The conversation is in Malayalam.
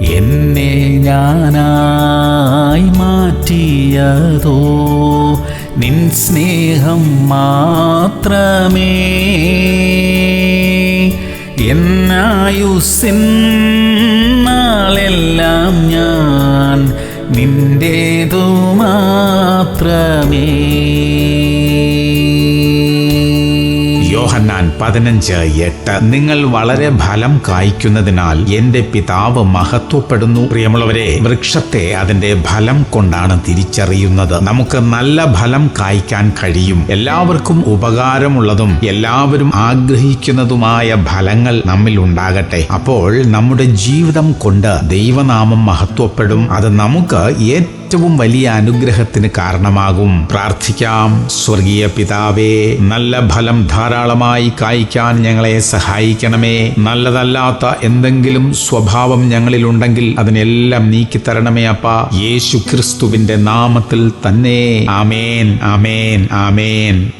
എന്നെ ഞാനായി മാറ്റിയതോ നിൻ സ്നേഹം മാത്രമേ. എന്നായുസ്സിൻ നാളെല്ലാം ഞാൻ നിന്റേതു മാത്രമേ. യോഹന്നാൻ 15:8. നിങ്ങൾ വളരെ ഫലം കായ്ക്കുന്നതിനാൽ എന്റെ പിതാവ് മഹത്വപ്പെടുന്നു. പ്രിയമുള്ളവരെ, വൃക്ഷത്തെ അതിന്റെ ഫലം കൊണ്ടാണ് തിരിച്ചറിയുന്നത്. നമുക്ക് നല്ല ഫലം കായ്ക്കാൻ കഴിയും. എല്ലാവർക്കും ഉപകാരമുള്ളതും എല്ലാവരും ആഗ്രഹിക്കുന്നതുമായ ഫലങ്ങൾ നമ്മിൽ ഉണ്ടാകട്ടെ. അപ്പോൾ നമ്മുടെ ജീവിതം കൊണ്ട് ദൈവനാമം മഹത്വപ്പെടും. അത് നമുക്ക് ഏറ്റവും വലിയ അനുഗ്രഹത്തിന് കാരണമാകും. പ്രാർത്ഥിക്കാം. സ്വർഗീയ പിതാവേ, നല്ല ഫലം ധാരാളമായി കായ്ക്കാൻ ഞങ്ങളെ സഹായിക്കണമേ. നല്ലതല്ലാത്ത എന്തെങ്കിലും സ്വഭാവം ഞങ്ങളിലുണ്ടെങ്കിൽ അതിനെല്ലാം നീക്കിത്തരണമേ അപ്പാ. യേശു ക്രിസ്തുവിന്റെ നാമത്തിൽ തന്നെ. ആമേൻ, ആമേൻ, ആമേൻ.